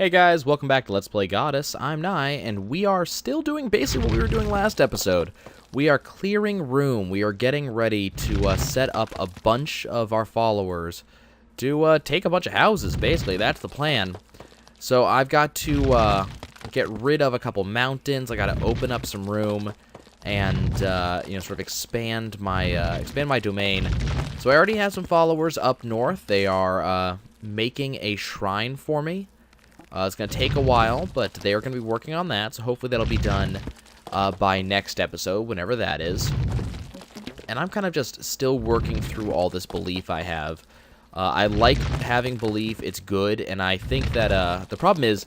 Hey guys, welcome back to Let's Play Godus. I'm Nye, and we are still doing basically what we were doing last episode. We are clearing room. We are getting ready to set up a bunch of our followers to take a bunch of houses, basically. That's the plan. So I've got to get rid of a couple mountains. I got to open up some room and sort of expand my domain. So I already have some followers up north. They are making a shrine for me. It's going to take a while, but they are going to be working on that, so hopefully that'll be done by next episode, whenever that is. And I'm kind of just still working through all this belief I have. I like having belief, it's good, and I think that the problem is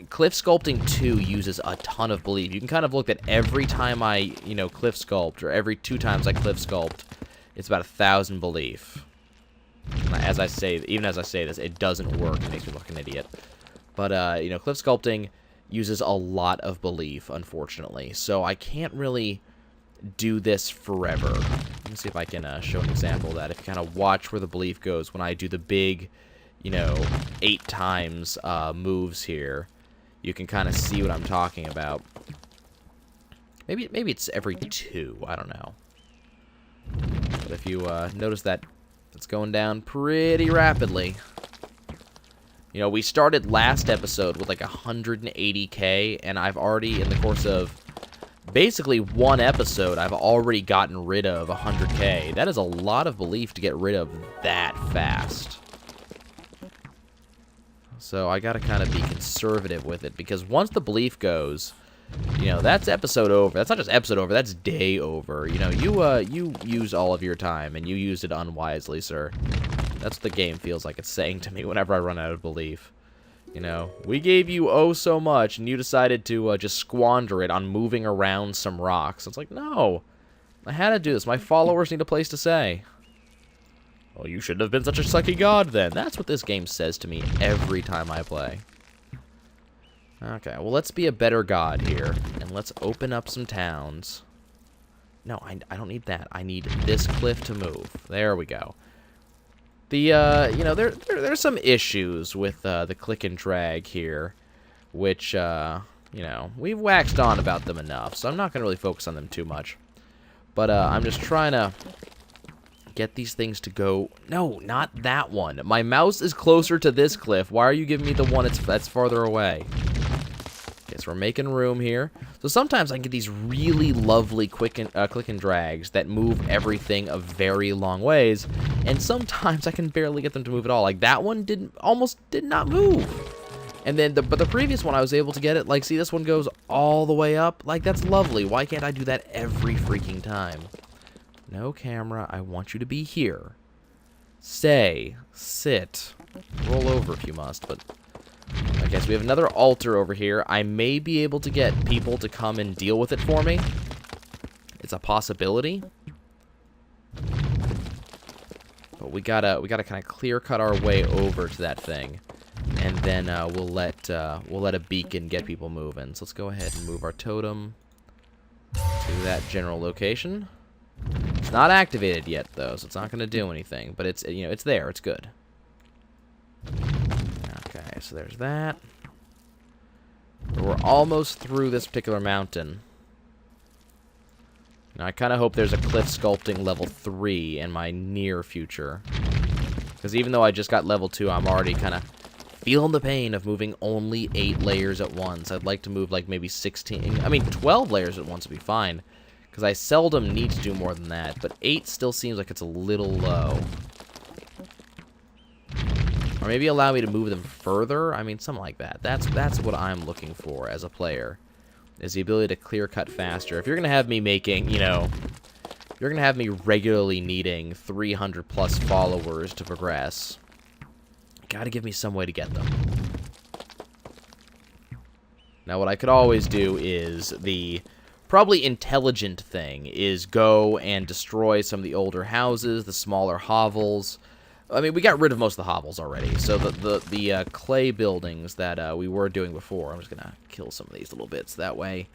Cliff Sculpting 2 uses a ton of belief. You can kind of look at every time I, cliff sculpt, or every 2 times I cliff sculpt, it's about 1,000 belief. Even as I say this, it doesn't work. It makes me look like an idiot. But, cliff sculpting uses a lot of belief, unfortunately. So I can't really do this forever. Let me see if I can show an example of that. If you kind of watch where the belief goes when I do the big, 8 times moves here, you can kind of see what I'm talking about. Maybe it's every 2. I don't know. But if you notice that it's going down pretty rapidly. We started last episode with like 180k, and I've already, in the course of basically one episode, I've already gotten rid of 100k. That is a lot of belief to get rid of that fast. So I gotta kind of be conservative with it, because once the belief goes, that's episode over. That's not just episode over, that's day over. You use all of your time, and you used it unwisely, sir. That's what the game feels like it's saying to me whenever I run out of belief. We gave you oh so much, and you decided to just squander it on moving around some rocks. It's like, no. I had to do this. My followers need a place to stay. Well, you shouldn't have been such a sucky god, then. That's what this game says to me every time I play. Okay, well, let's be a better god here, and let's open up some towns. No, I don't need that. I need this cliff to move. There we go. The, there's some issues with the click and drag here, which, we've waxed on about them enough, so I'm not going to really focus on them too much. But, I'm just trying to get these things to go. No, not that one. My mouse is closer to this cliff. Why are you giving me the one that's farther away? Okay, so we're making room here. So sometimes I can get these really lovely click and drags that move everything a very long ways, and sometimes I can barely get them to move at all. Like that one almost did not move. And then but the previous one I was able to get it. Like, see, this one goes all the way up. Like, that's lovely. Why can't I do that every freaking time? No, camera, I want you to be here. Stay, sit, roll over if you must, but okay, so we have another altar over here. I may be able to get people to come and deal with it for me. It's a possibility. But we gotta kind of clear cut our way over to that thing, and then we'll let a beacon get people moving. So let's go ahead and move our totem to that general location. It's not activated yet though, so it's not gonna do anything. But it's it's there. It's good. Okay, so there's that. We're almost through this particular mountain. Now, I kind of hope there's a cliff sculpting level 3 in my near future. Because even though I just got level 2, I'm already kind of feeling the pain of moving only 8 layers at once. I'd like to move like maybe 16, 12 layers at once would be fine. Because I seldom need to do more than that. But 8 still seems like it's a little low. Or maybe allow me to move them further. Something like that. That's what I'm looking for as a player, is the ability to clear cut faster. If you're gonna have me making, you're gonna have me regularly needing 300 plus followers to progress, you gotta give me some way to get them. Now, what I could always do is the probably intelligent thing is go and destroy some of the older houses, the smaller hovels. We got rid of most of the hovels already, so the clay buildings that we were doing before, I'm just going to kill some of these little bits. That way,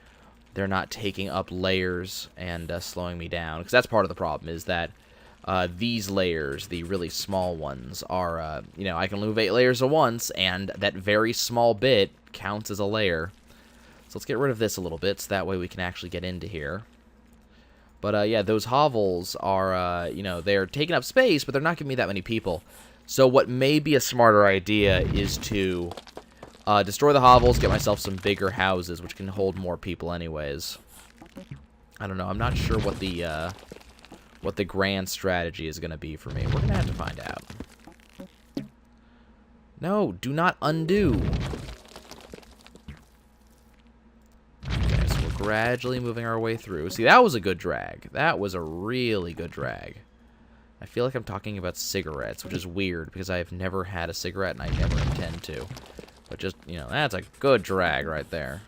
they're not taking up layers and slowing me down. Because that's part of the problem, is that These layers, the really small ones, are, you know, I can move 8 layers at once, and that very small bit counts as a layer. So let's get rid of this a little bit, so that way we can actually get into here. But, yeah, those hovels are, you know, they're taking up space, but they're not giving me that many people. So what may be a smarter idea is to destroy the hovels, get myself some bigger houses, which can hold more people anyways. I don't know. I'm not sure what the grand strategy is going to be for me. We're going to have to find out. No, do not undo. Okay, so we're gradually moving our way through. See, that was a good drag. That was a really good drag. I feel like I'm talking about cigarettes, which is weird because I've never had a cigarette and I never intend to. But just, you know, that's a good drag right there.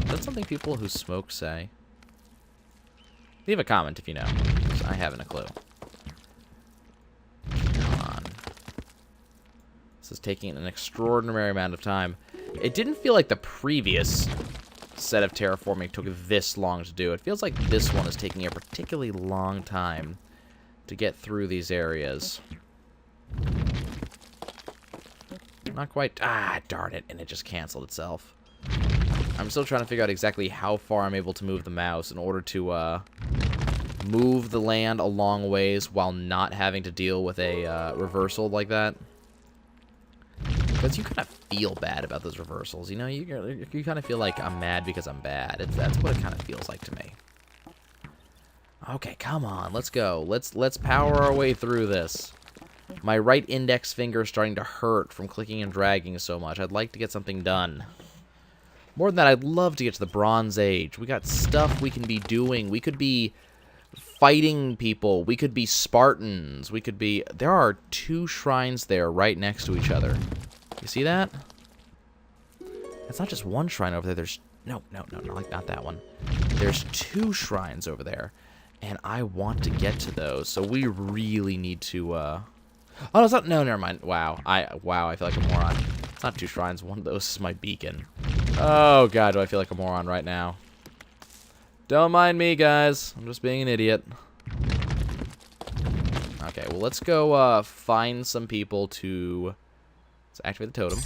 Is that something people who smoke say? Leave a comment if you know, because I haven't a clue. Come on. This is taking an extraordinary amount of time. It didn't feel like the previous set of terraforming took this long to do. It feels like this one is taking a particularly long time to get through these areas. Not quite. Ah, darn it. And it just canceled itself. I'm still trying to figure out exactly how far I'm able to move the mouse in order to move the land a long ways while not having to deal with a reversal like that. Because you kind of feel bad about those reversals. You know, you kind of feel like I'm mad because I'm bad. That's what it kind of feels like to me. Okay, come on. Let's go. Let's power our way through this. My right index finger is starting to hurt from clicking and dragging so much. I'd like to get something done. More than that, I'd love to get to the Bronze Age. We got stuff we can be doing. We could be fighting people. We could be Spartans. We could be... There are 2 shrines there right next to each other. You see that? It's not just one shrine over there. There's... No, not that one. There's 2 shrines over there. And I want to get to those. So we really need to... Oh, no, it's not... No, never mind. Wow, I feel like a moron. It's not 2 shrines. One of those is my beacon. Oh, God, do I feel like a moron right now. Don't mind me, guys. I'm just being an idiot. Okay, well, let's go find some people to... Let's activate the totem.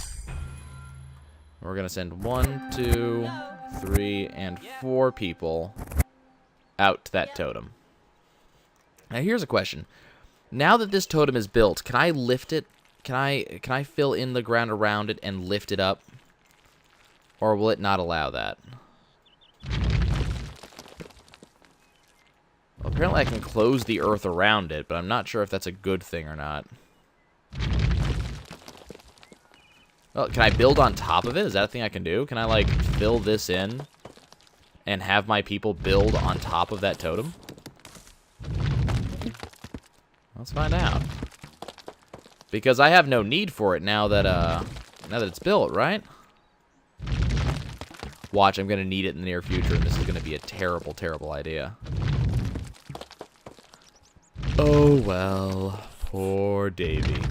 We're going to send 1, 2, 3, and 4 people out to that totem. Now, here's a question. Now that this totem is built, can I lift it? Can I fill in the ground around it and lift it up? Or will it not allow that? Well, apparently I can close the earth around it, but I'm not sure if that's a good thing or not. Well, can I build on top of it? Is that a thing I can do? Can I, like, fill this in and have my people build on top of that totem? Let's find out. Because I have no need for it now that it's built, right? Watch, I'm going to need it in the near future, and this is going to be a terrible, terrible idea. Oh, well. Poor Davy.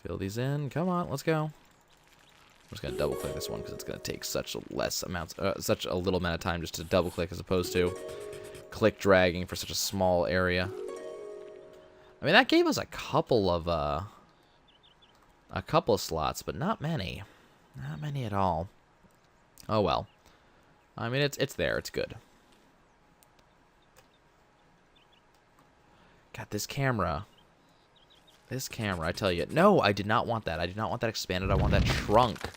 Fill these in. Come on, let's go. I'm just going to double-click this one because it's going to take such a little amount of time just to double-click as opposed to click dragging for such a small area. I mean, that gave us a couple of slots, but not many. Not many at all. Oh, well. I mean, it's there. It's good. God, this camera. This camera, I tell you. No, I did not want that. I did not want that expanded. I want that shrunk.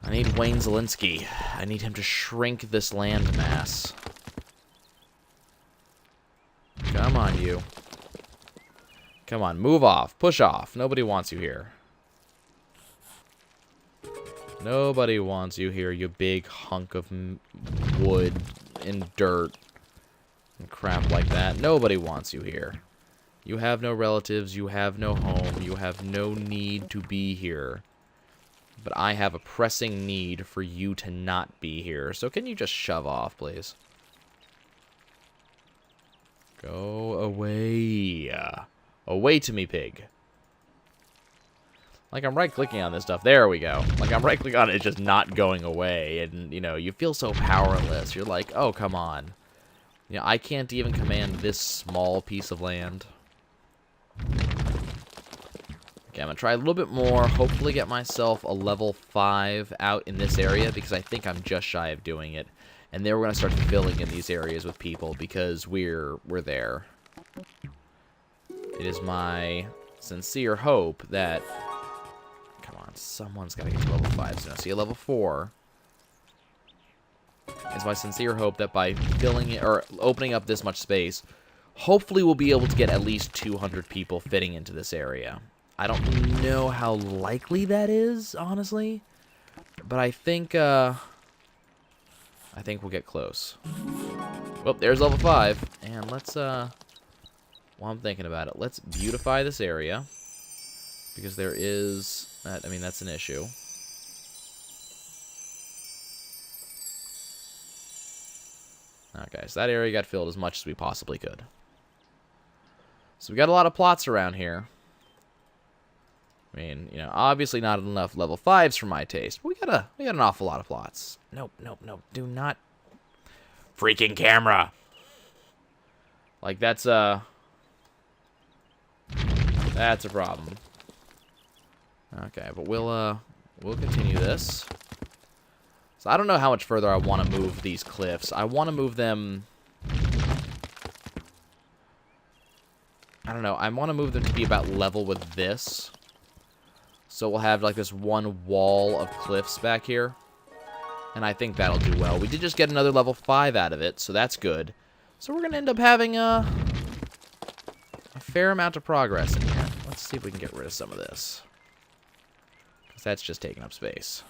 I need Wayne Zielinski. I need him to shrink this landmass. Come on, you. Come on, move off. Push off. Nobody wants you here. Nobody wants you here, you big hunk of wood and dirt and crap like that. Nobody wants you here. You have no relatives. You have no home. You have no need to be here. But I have a pressing need for you to not be here. So can you just shove off, please? Go away. Away to me, pig. Like, I'm right-clicking on this stuff. There we go. Like, I'm right-clicking on it, it's just not going away. And, you know, you feel so powerless. You're like, oh, come on. You know, I can't even command this small piece of land. Okay, I'm going to try a little bit more. Hopefully get myself a level 5 out in this area, because I think I'm just shy of doing it. And then we're going to start filling in these areas with people, because we're there. It is my sincere hope that... Come on, someone's got to get to level 5 soon. I see a level 4. It's my sincere hope that by filling it, or opening up this much space, hopefully we'll be able to get at least 200 people fitting into this area. I don't know how likely that is, honestly, but I think we'll get close. Well, there's level 5, and let's while I'm thinking about it, let's beautify this area, because there is that. I mean, that's an issue. Okay, so that area got filled as much as we possibly could. So we got a lot of plots around here. I mean, you know, obviously not enough level 5s for my taste. But we got an awful lot of plots. Nope, nope, nope. Do not. Freaking camera. Like that's a problem. Okay, but we'll continue this. So I don't know how much further I want to move these cliffs. I want to move them. I don't know. I want to move them to be about level with this. So we'll have like this one wall of cliffs back here. And I think that'll do well. We did just get another level 5 out of it, so that's good. So we're going to end up having a fair amount of progress in here. Let's see if we can get rid of some of this. Because that's just taking up space.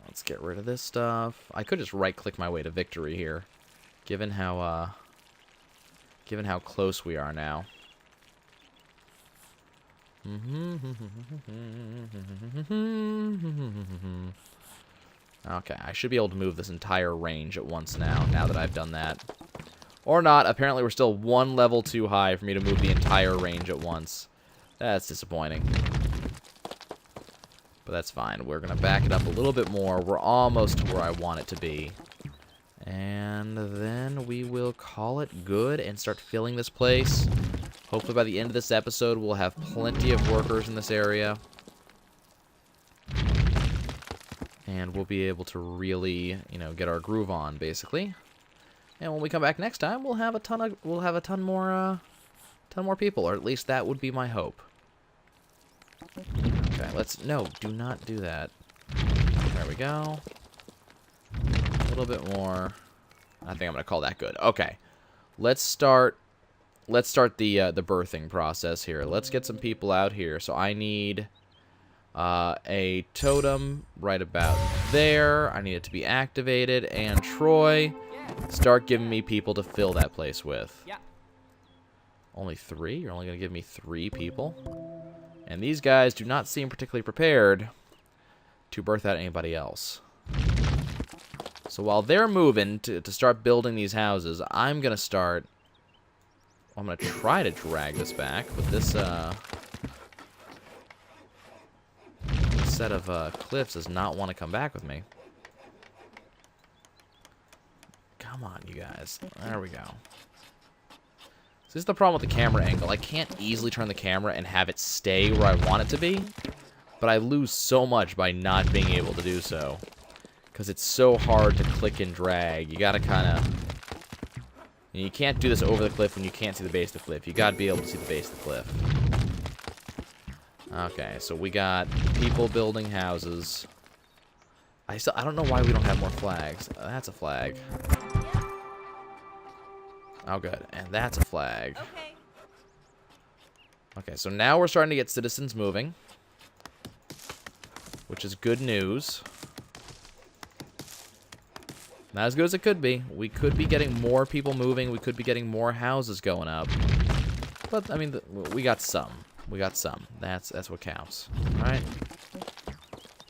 Let's get rid of this stuff. I could just right-click my way to victory here, given how close we are now. Okay, I should be able to move this entire range at once now that I've done that. Or not. Apparently we're still one level too high for me to move the entire range at once. That's disappointing. But that's fine. We're going to back it up a little bit more. We're almost to where I want it to be. And then we will call it good and start filling this place. Hopefully by the end of this episode, we'll have plenty of workers in this area. And we'll be able to really, you know, get our groove on, basically. And when we come back next time, we'll have a ton more people, or at least that would be my hope. Okay, no, do not do that. There we go. A little bit more. I think I'm gonna call that good. Okay, let's start the birthing process here. Let's get some people out here. So I need a totem right about there. I need it to be activated, and Troy, start giving me people to fill that place with. Yeah. Only 3? You're only gonna give me 3 people? And these guys do not seem particularly prepared to birth out anybody else. So while they're moving to start building these houses, I'm going to start... I'm going to try to drag this back, but this set of cliffs does not want to come back with me. Come on, you guys. There we go. So this is the problem with the camera angle. I can't easily turn the camera and have it stay where I want it to be, but I lose so much by not being able to do so. Because it's so hard to click and drag. You gotta kind of... You can't do this over the cliff when you can't see the base of the cliff. You gotta be able to see the base of the cliff. Okay, so we got people building houses. I don't know why we don't have more flags. That's a flag. Oh, good. And that's a flag. Okay. Okay, so now we're starting to get citizens moving, which is good news. Not as good as it could be. We could be getting more people moving. We could be getting more houses going up. But, I mean, we got some. We got some. That's what counts. All right?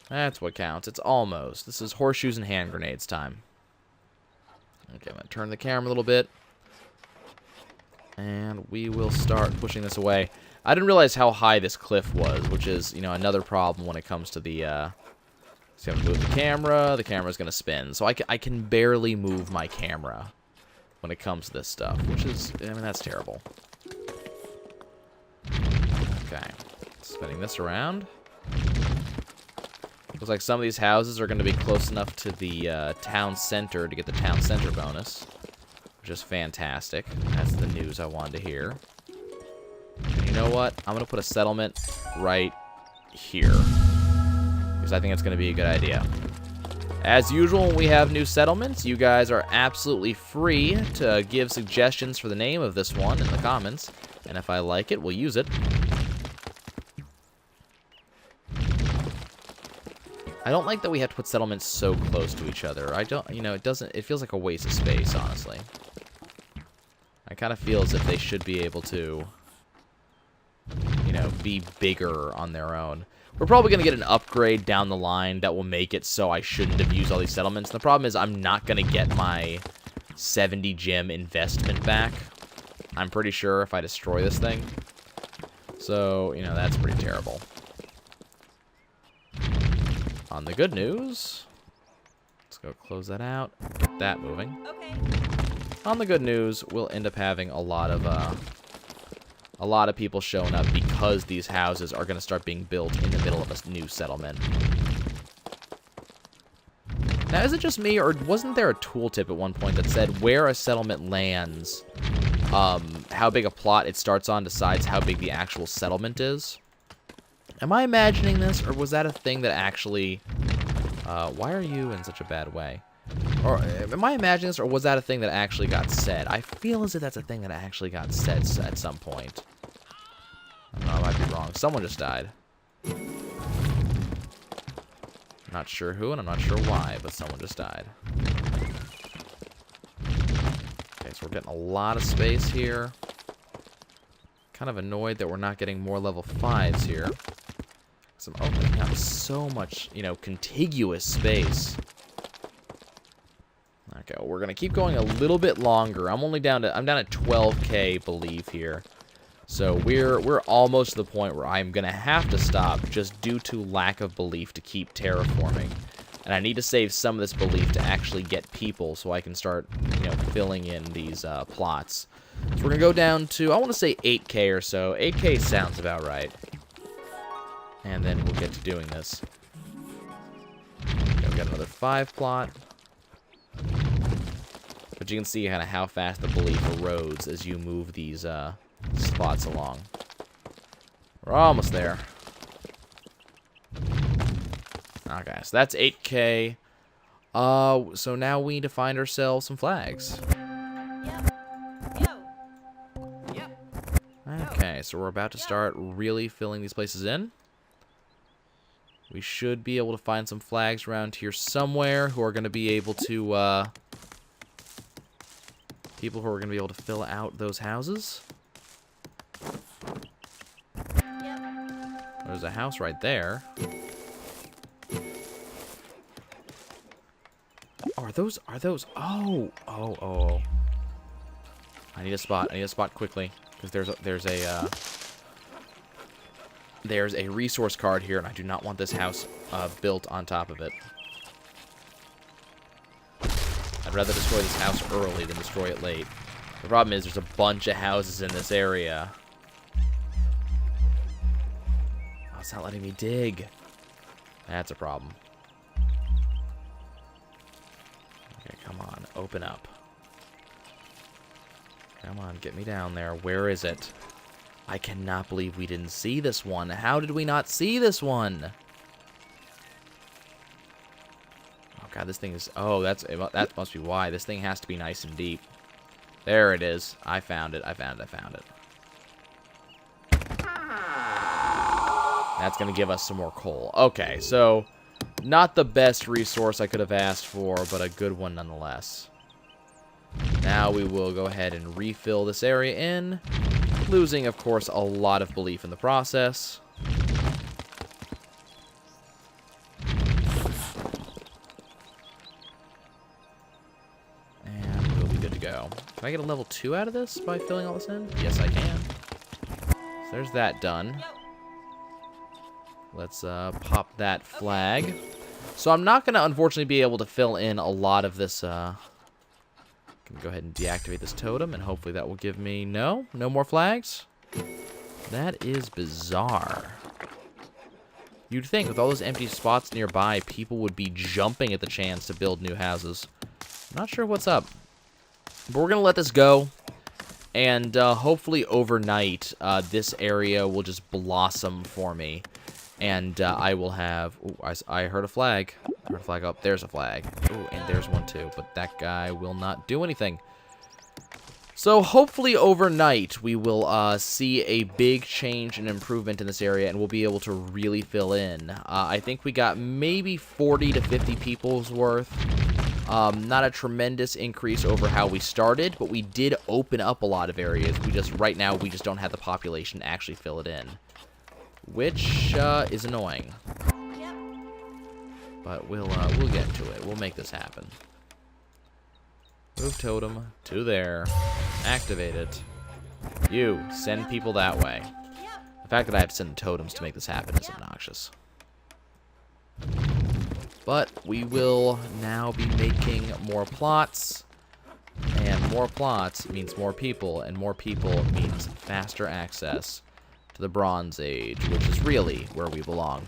That's what counts. It's almost. This is horseshoes and hand grenades time. Okay, I'm going to turn the camera a little bit. And we will start pushing this away. I didn't realize how high this cliff was, which is, you know, another problem when it comes to the So I'm going to move the camera. The camera's going to spin. So I can barely move my camera when it comes to this stuff, which is, I mean, that's terrible. Okay. Spinning this around. Looks like some of these houses are going to be close enough to the town center to get the town center bonus, which is fantastic. That's the news I wanted to hear. And you know what? I'm going to put a settlement right here, because I think it's going to be a good idea. As usual, when we have new settlements, you guys are absolutely free to give suggestions for the name of this one in the comments, and if I like it, we'll use it. I don't like that we have to put settlements so close to each other. I don't, you know, it feels like a waste of space, honestly. I kind of feel as if they should be able to, you know, be bigger on their own. We're probably going to get an upgrade down the line that will make it so I shouldn't have used all these settlements. And the problem is I'm not going to get my 70 gem investment back, I'm pretty sure, if I destroy this thing. So, you know, that's pretty terrible. On the good news, let's go close that out, get that moving. Okay. On the good news, we'll end up having a lot of people showing up because these houses are going to start being built in the middle of a new settlement. Now, is it just me, or wasn't there a tooltip at one point that said where a settlement lands, how big a plot it starts on decides how big the actual settlement is? Am I imagining this, or was that a thing that actually... why are you in such a bad way? Or am I imagining this, or was that a thing that actually got said? I feel as if that's a thing that actually got said at some point. I don't know, I might be wrong. Someone just died. I'm not sure who, and I'm not sure why, but someone just died. Okay, so we're getting a lot of space here. Kind of annoyed that we're not getting more level 5s here. So I'm opening up so much, you know, contiguous space. Okay, well, we're gonna keep going a little bit longer. I'm down at 12k belief here. So we're almost to the point where I'm gonna have to stop just due to lack of belief to keep terraforming. And I need to save some of this belief to actually get people so I can start, you know, filling in these plots. So we're gonna go down to, I want to say 8k or so. 8k sounds about right. And then we'll get to doing this. Okay, we got another 5 plot. But you can see kind of how fast the belief erodes as you move these spots along. We're almost there. Okay, so that's 8k. So now we need to find ourselves some flags. Okay, so we're about to start really filling these places in. We should be able to find some flags around here somewhere who are going to be able to, people who are going to be able to fill out those houses. There's a house right there. Oh, are those, oh. I need a spot quickly, because there's a resource card here, and I do not want this house built on top of it. I'd rather destroy this house early than destroy it late. The problem is there's a bunch of houses in this area. Oh, it's not letting me dig. That's a problem. Okay, come on. Open up. Come on, get me down there. Where is it? I cannot believe we didn't see this one. How did we not see this one? Oh god, this thing is... Oh, that must be why. This thing has to be nice and deep. There it is. I found it. I found it. That's going to give us some more coal. Okay, so... Not the best resource I could have asked for, but a good one nonetheless. Now we will go ahead and refill this area in. Losing, of course, a lot of belief in the process. And we'll be good to go. Can I get a level 2 out of this by filling all this in? Yes, I can. So there's that done. Let's pop that flag. So I'm not going to, unfortunately, be able to fill in a lot of this. Can go ahead and deactivate this totem, and hopefully that will give me... No more flags? That is bizarre. You'd think with all those empty spots nearby, people would be jumping at the chance to build new houses. Not sure what's up. But we're going to let this go. And hopefully overnight, this area will just blossom for me. And I will have... Ooh, I heard a flag. I heard a flag up. There's a flag. Ooh, and there's one too. But that guy will not do anything. So hopefully overnight we will see a big change and improvement in this area, and we'll be able to really fill in. I think we got maybe 40 to 50 people's worth. Not a tremendous increase over how we started, but we did open up a lot of areas. Right now we just don't have the population to actually fill it in, which is annoying. But we'll get to it. We'll make this happen. Move totem to there. Activate it. You, send people that way. The fact that I have to send totems to make this happen is obnoxious. But we will now be making more plots. And more plots means more people. And more people means faster access to the Bronze Age, which is really where we belong.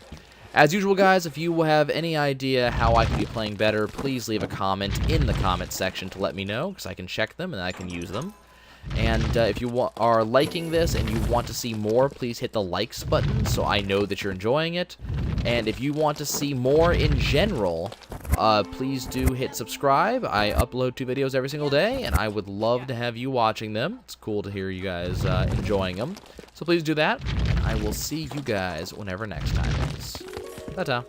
As usual, guys, if you have any idea how I can be playing better, please leave a comment in the comment section to let me know, because I can check them and I can use them. And if you are liking this and you want to see more, please hit the likes button so I know that you're enjoying it. And if you want to see more in general, please do hit subscribe. I upload 2 videos every single day, and I would love to have you watching them. It's cool to hear you guys enjoying them. So please do that, and I will see you guys whenever next time is. Ta-ta.